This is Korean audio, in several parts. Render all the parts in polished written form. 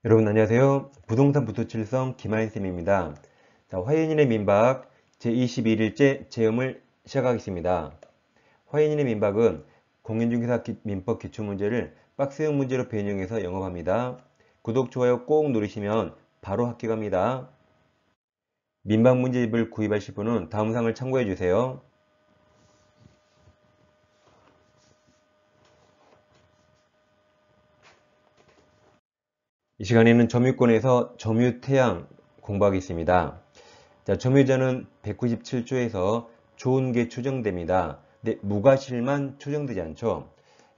여러분 안녕하세요. 부동산 부토칠성 김하인쌤입니다. 자, 화인인의 민박 제21일째 체험을 시작하겠습니다. 화인인의 민박은 공인중개사 민법 기출문제를 박스형 문제로 변형해서 영업합니다. 구독, 좋아요 꼭 누르시면 바로 합격합니다. 민박 문제집을 구입하실 분은 다음 사항을 참고해 주세요. 이 시간에는 점유권에서 점유태양 공부하겠습니다. 자, 점유자는 197조에서 좋은 게 추정됩니다. 근데 무과실만 추정되지 않죠.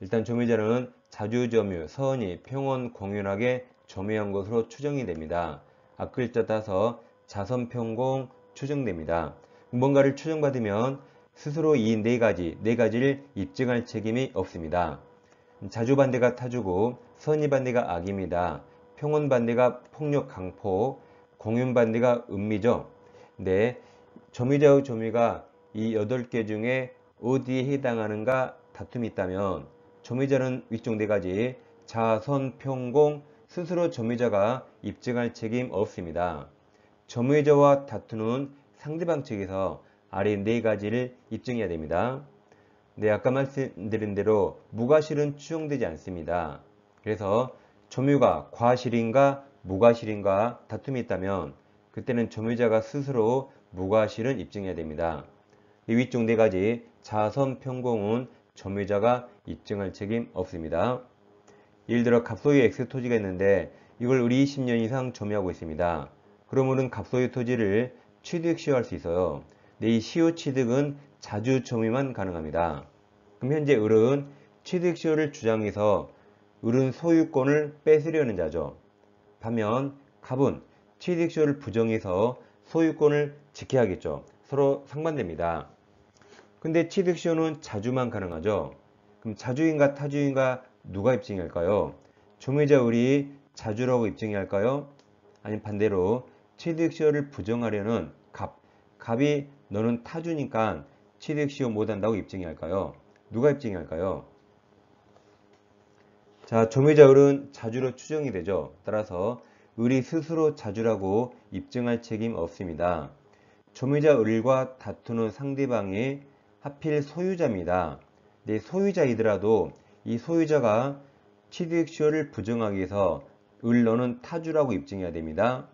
일단 점유자는 자주점유, 서은이, 평원, 공연하게 점유한 것으로 추정이 됩니다. 앞글자 따서 자선평공 추정됩니다. 뭔가를 추정받으면 스스로 이 네 가지를 입증할 책임이 없습니다. 자주 반대가 타주고, 선의 반대가 악입니다. 평온 반대가 폭력 강포, 공윤 반대가 음미죠. 네, 점유자의 점유가 이 8개 중에 어디에 해당하는가 다툼이 있다면 점유자는 위쪽 4가지 자선, 평공, 스스로 점유자가 입증할 책임 없습니다. 점유자와 다투는 상대방 측에서 아래 4가지를 입증해야 됩니다. 네, 아까 말씀드린 대로 무과실은 추정되지 않습니다. 그래서 점유가 과실인가 무과실인가 다툼이 있다면 그때는 점유자가 스스로 무과실은 입증해야 됩니다. 이 위쪽 4가지 자선, 평공은 점유자가 입증할 책임 없습니다. 예를 들어 갑소유 X 토지가 있는데 이걸 우리 20년 이상 점유하고 있습니다. 그러면은 갑소유 토지를 취득 시효할 수 있어요. 근데 이 시효 취득은 자주 점유만 가능합니다. 그럼 현재 을은 취득 시효를 주장해서 을은 소유권을 뺏으려는 자죠. 반면 갑은 취득 시효를 부정해서 소유권을 지켜야겠죠. 서로 상반됩니다. 근데 취득 시효는 자주만 가능하죠. 그럼 자주인가 타주인가 누가 입증할까요? 점유자 을이 자주라고 입증해야 할까요? 아니면 반대로 취득 시효를 부정하려는 갑이 너는 타주니까 취득 시효 못한다고 입증해야 할까요? 누가 입증해야 할까요? 자, 점유자 을은 자주로 추정이 되죠. 따라서 을이 스스로 자주라고 입증할 책임 없습니다. 점유자 을과 다투는 상대방이 하필 소유자입니다. 네, 소유자이더라도 이 소유자가 취득 시효를 부정하기 위해서 을 너는 타주라고 입증해야 됩니다.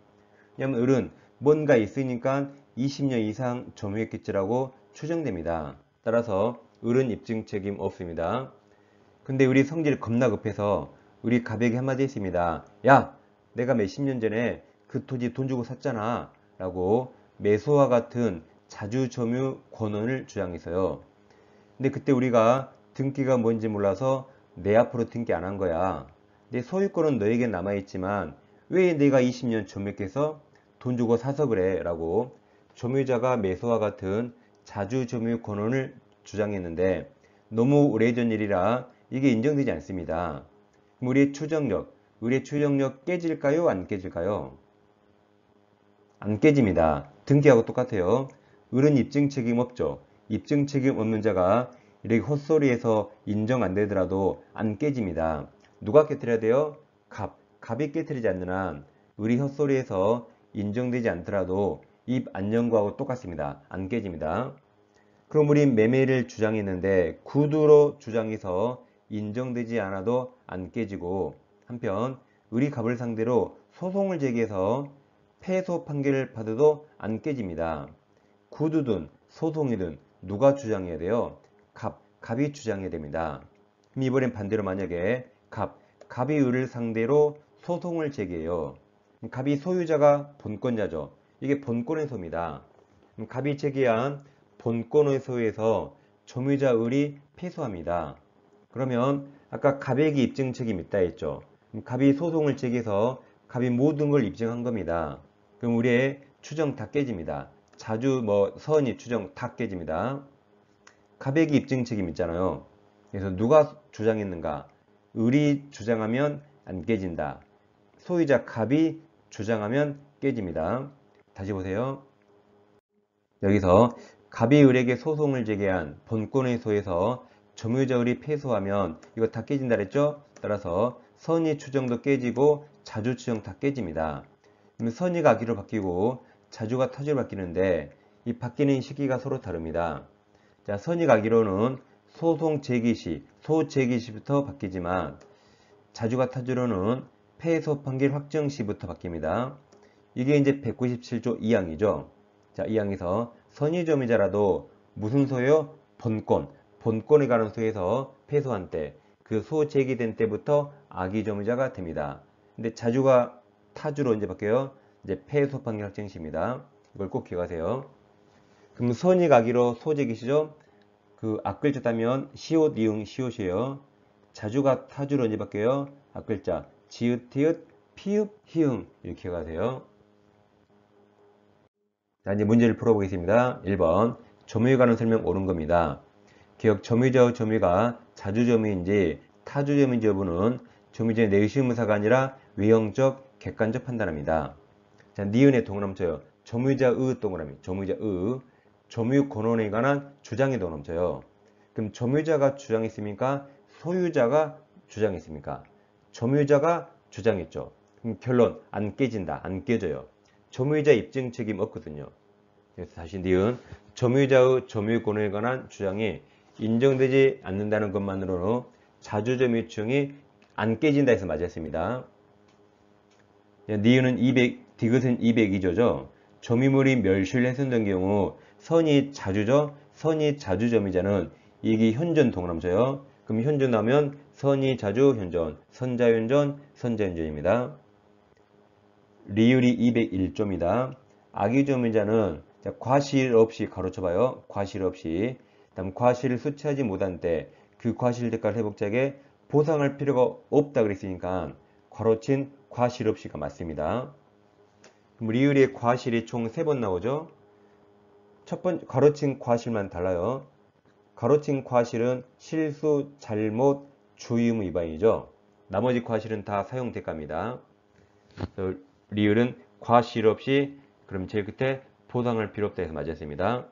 왜냐하면 을은 뭔가 있으니까 20년 이상 점유했겠지라고 추정됩니다. 따라서 을은 입증 책임 없습니다. 근데 우리 성질 겁나 급해서 우리 갑에게 한마디 했습니다. 야, 내가 몇십 년 전에 그 토지 돈 주고 샀잖아 라고 매수와 같은 자주점유 권한을 주장했어요. 근데 그때 우리가 등기가 뭔지 몰라서 내 앞으로 등기 안 한 거야. 내 소유권은 너에게 남아있지만 왜 내가 20년 점유해서 돈 주고 사서 그래 라고 점유자가 매수와 같은 자주점유 권한을 주장했는데 너무 오래전 일이라 이게 인정되지 않습니다. 우리의 추정력 깨질까요? 안 깨질까요? 안 깨집니다. 등기하고 똑같아요. 을은 입증 책임 없죠. 입증 책임 없는 자가 이렇게 헛소리해서 인정 안 되더라도 안 깨집니다. 누가 깨뜨려야 돼요? 갑이 깨뜨리지 않는 한 을이 헛소리해서 인정되지 않더라도 입 안 연구하고 똑같습니다. 안 깨집니다. 그럼 우리 매매를 주장했는데 구두로 주장해서 인정되지 않아도 안 깨지고 한편 을이 갑을 상대로 소송을 제기해서 패소 판결을 받아도 안 깨집니다. 구두든 소송이든 누가 주장해야 돼요? 갑이 주장해야 됩니다. 그럼 이번엔 반대로 만약에 갑이 을을 상대로 소송을 제기해요. 갑이 소유자가 본권자죠. 이게 본권의 소입니다. 갑이 제기한 본권의 소유에서 점유자 을이 패소합니다. 그러면 아까 갑에게 입증 책임 있다 했죠. 갑이 소송을 제기해서 갑이 모든 걸 입증한 겁니다. 그럼 우리의 추정 다 깨집니다. 자주 서은이 추정 다 깨집니다. 갑에게 입증 책임 있잖아요. 그래서 누가 주장했는가? 을이 주장하면 안 깨진다. 소유자 갑이 주장하면 깨집니다. 다시 보세요. 여기서 갑이 을에게 소송을 제기한 본권의 소에서 점유자 을이 패소하면 이거 다 깨진다 그랬죠? 따라서 선의 추정도 깨지고 자주 추정 다 깨집니다. 그러면 선의가 악의로 바뀌고 자주가 타주로 바뀌는데 이 바뀌는 시기가 서로 다릅니다. 자, 선의가 악의로는 소송 제기 시, 소제기 시부터 바뀌지만 자주가 타주로는 패소 판결 확정 시부터 바뀝니다. 이게 이제 197조 2항이죠. 자, 2항에서 선의점유자라도 무슨 소요? 본권에 관한 소에서 패소한 때, 그 소 제기된 때부터 악의점유자가 됩니다. 근데 자주가 타주로 이제 바뀌어요. 이제 패소 판결 확정 시입니다. 이걸 꼭 기억하세요. 그럼 선의가 악의로 소제기시죠? 그 앞글자 따면 시옷, 이응, 시옷이에요. 자주가 타주로 이제 바뀌어요. 앞글자 지읒, 티읒, 피읒, 히응 이렇게 기억하세요. 자, 이제 문제를 풀어보겠습니다. 1번 점유에 관한 설명 옳은 겁니다. 기억 점유자의 점유가 자주점유인지 타주점유인지 여부는 점유자의 내의무사가 아니라 외형적, 객관적 판단합니다. 자, 니은의 동그라미쳐요. 점유자의 동그라미, 점유자의 점유 권한에 관한 주장이 동그라미쳐요. 그럼 점유자가 주장했습니까? 소유자가 주장했습니까? 점유자가 주장했죠. 그럼 결론 안 깨진다, 안 깨져요. 점유자 입증 책임 없거든요. 그래서 다시 니은 점유자의 점유 권한에 관한 주장이 인정되지 않는다는 것만으로는 자주점유 추정이 안 깨진다 해서 맞았습니다. 니은은 디귿은 202조죠. 점유물이 멸실 훼손된 경우 선이 자주죠. 선이 자주점유자는 이게 현존 동그라미쳐요. 그럼 현존하면 선이 자주 현존, 선자현존, 선자현존입니다. 리율이 201조입니다. 악의점유자는 과실 없이 가로쳐봐요. 과실 없이. 다음 과실을 수취하지 못한 때 그 과실 대가를 회복자에게 보상할 필요가 없다 그랬으니까 괄호친 과실 없이가 맞습니다. 그럼 리을의 과실이 총 3번 나오죠. 첫 번째 괄호친 과실만 달라요. 괄호친 과실은 실수, 잘못, 주의의무 위반이죠. 나머지 과실은 다 사용 대가입니다. 리을은 과실 없이 그럼 제일 끝에 보상할 필요 없다 해서 맞았습니다.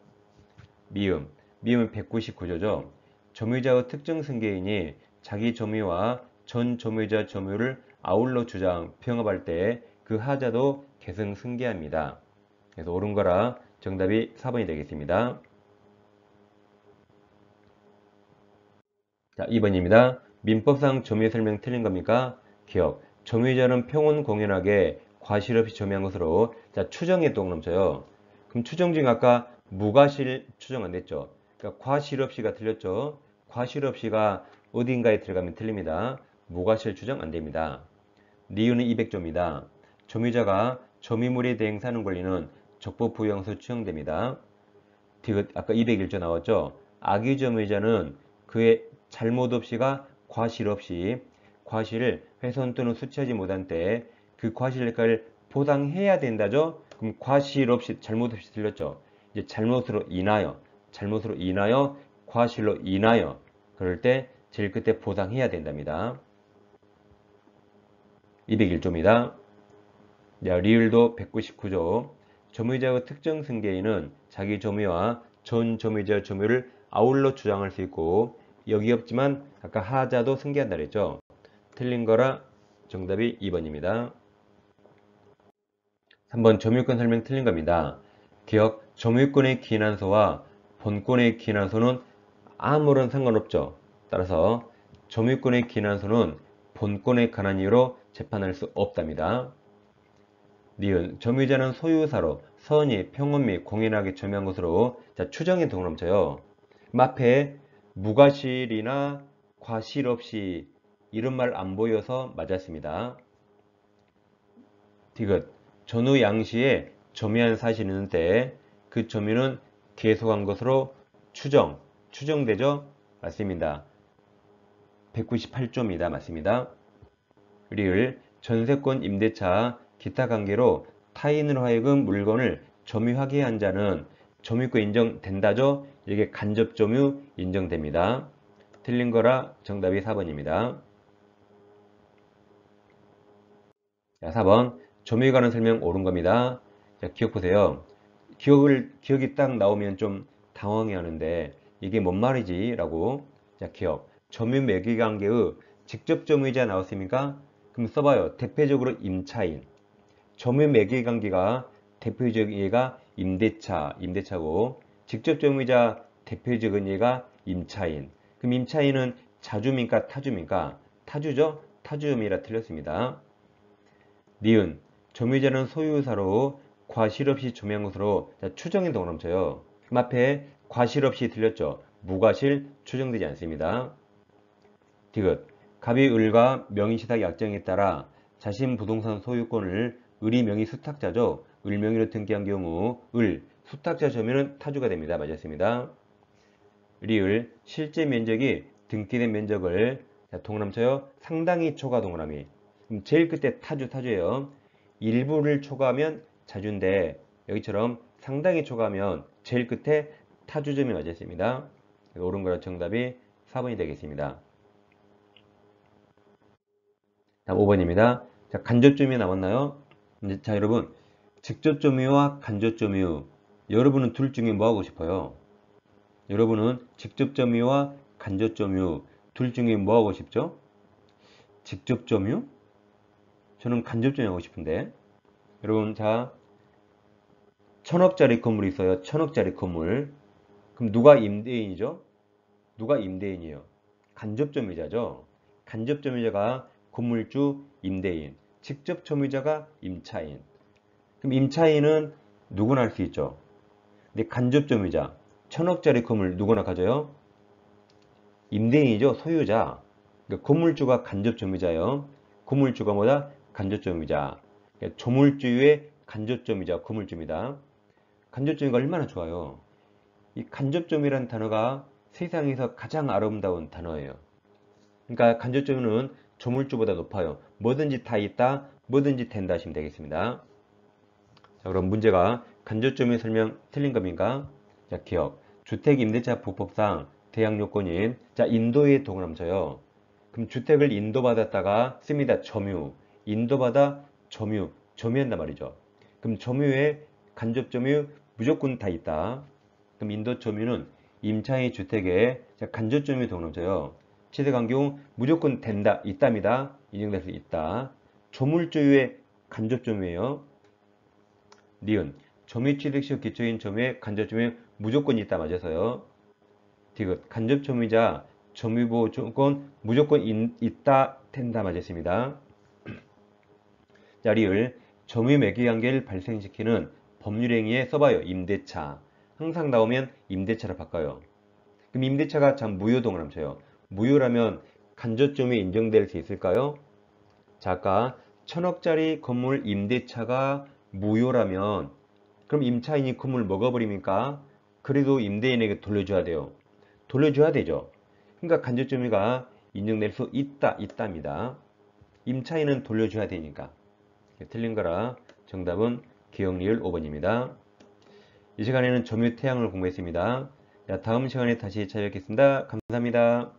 미음은 199조죠. 점유자의 특정 승계인이 자기 점유와 전 점유자 점유를 아울러 주장, 평합할 때 그 하자도 계승 승계합니다. 그래서 옳은 거라 정답이 4번이 되겠습니다. 자, 2번입니다. 민법상 점유 설명 틀린 겁니까? 기억. 점유자는 평온 공연하게 과실 없이 점유한 것으로 자, 추정에 동그라미쳐요. 그럼 추정 중 아까 무과실 추정 안 됐죠? 그러니까 과실 없이가 틀렸죠? 과실 없이가 어딘가에 들어가면 틀립니다. 무과실 추정 안 됩니다. 니은은 200조입니다. 점유자가 점유물에 대행사하는 권리는 적법 부여형서 추정됩니다. 아까 201조 나왔죠? 악의점유자는 그의 잘못 없이가 과실 없이 과실을 훼손 또는 수취하지 못한 때 그 과실 대가를 보상해야 된다죠? 그럼 과실 없이 잘못 없이 틀렸죠? 이제 잘못으로 인하여 과실로 인하여 그럴 때 제일 끝에 보상해야 된답니다. 201조입니다. 리을도 199조. 점유자의 특정 승계인은 자기 점유와 전 점유자 점유를 아울러 주장할 수 있고 여기 없지만 아까 하자도 승계한다 그랬죠. 틀린 거라 정답이 2번입니다. 3번 점유권 설명 틀린 겁니다. 기억 점유권의 기인한소와 본권의 기인한소는 아무런 상관없죠. 따라서 점유권의 기인한소는 본권에 관한 이유로 재판할 수 없답니다. 니은 점유자는 소유사로 선의, 평온 및 공연하게 점유한 것으로 자, 추정에 동그라미쳐요. 앞에 무과실이나 과실 없이 이런 말 안 보여서 맞았습니다. 디귿 전후 양시에 점유한 사실이 있는데 그 점유는 계속한 것으로 추정되죠? 맞습니다. 198조입니다. 맞습니다. 리을 전세권 임대차 기타 관계로 타인으로 하여금 물건을 점유하게 한 자는 점유권 인정된다죠? 이게 간접 점유 인정됩니다. 틀린 거라 정답이 4번입니다. 자, 4번 점유에 관한 설명 옳은 겁니다. 자, 기억 보세요. 기억이 딱 나오면 좀 당황해 하는데 이게 뭔 말이지? 라고. 자, 기억. 점유 매개관계의 직접 점유자 나왔습니까? 그럼 써봐요. 대표적으로 임차인. 점유 매개 관계가 대표적인 예가 임대차고 직접 점유자 대표적인 예가 임차인. 그럼 임차인은 자주입니까? 타주입니까? 타주죠? 타주점이라 틀렸습니다. 니은. 점유자는 소유사로 과실 없이 점유한 것으로 추정인 동그라미 쳐요. 그럼 앞에 과실 없이 틀렸죠? 무과실 추정되지 않습니다. 디귿. 갑이 을과 명의시탁 약정에 따라 자신 부동산 소유권을 을이 명의 수탁자죠. 을 명의로 등기한 경우 을 수탁자 점유는 타주가 됩니다. 맞았습니다. 리을. 실제 면적이 등기된 면적을 동그라미 쳐요. 상당히 초과 동그라미. 그럼 제일 끝에 타주예요. 일부를 초과하면 자주인데 여기처럼 상당히 초과하면 제일 끝에 타주점이 맞았습니다. 옳은 거라 정답이 4번이 되겠습니다. 다음 5번입니다. 자, 간접점유 남았나요? 자, 여러분, 직접점유와 간접점유, 여러분은 둘 중에 뭐 하고 싶어요? 여러분은 직접점유와 간접점유 둘 중에 뭐 하고 싶죠? 직접점유? 저는 간접점유 하고 싶은데. 여러분, 자, 1000억짜리 건물이 있어요. 1000억짜리 건물. 그럼 누가 임대인이죠? 누가 임대인이에요? 간접점유자죠. 간접점유자가 건물주 임대인, 직접 점유자가 임차인. 그럼 임차인은 누구나 할 수 있죠. 근데 간접점유자, 1000억짜리 건물 누구나 가져요? 임대인이죠. 소유자. 그러니까 건물주가 간접점유자예요. 건물주가 뭐다? 간접점유자. 그러니까 조물주의 간접점유자, 건물주입니다. 간접점유가 얼마나 좋아요. 이 간접점유라는 단어가 세상에서 가장 아름다운 단어예요. 그러니까 간접점유는 조물주보다 높아요. 뭐든지 다 있다, 뭐든지 된다 하시면 되겠습니다. 자, 그럼 문제가 간접점유 설명 틀린 겁니까? 자, 기억. 주택임대차 보법상 대항 요건인 자 인도의 동그라미 쳐요. 그럼 주택을 인도받았다가 씁니다. 점유. 인도받아 점유한단 말이죠. 그럼 점유에 간접점유 무조건 다 있다. 그럼 인도점유는 임차인 주택에 간접점유 동그라미 쳐요. 취득한 경우 무조건 된다, 있답니다. 인정될 수 있다. 조물주의 간접점유예요. 니은. 점유 취득 시 기초인 점유에 간접점유 무조건 있다 맞아서요. 디귿. 간접점유자 점유보호 조건 무조건 있다 된다 맞았습니다. 자, 리을. 점유 매개 관계를 발생시키는 법률행위에 써봐요. 임대차. 항상 나오면 임대차로 바꿔요. 그럼 임대차가 참 무효 동그라미 쳐요. 무효라면 간접점유에 인정될 수 있을까요? 자, 아까 1000억짜리 건물 임대차가 무효라면 그럼 임차인이 건물 먹어버립니까? 그래도 임대인에게 돌려줘야 돼요. 돌려줘야 되죠. 그러니까 간접점유가 인정될 수 있답니다. 임차인은 돌려줘야 되니까. 틀린 거라 정답은 기억리을 5번입니다. 이 시간에는 점유 태양을 공부했습니다. 자, 다음 시간에 다시 찾아뵙겠습니다. 감사합니다.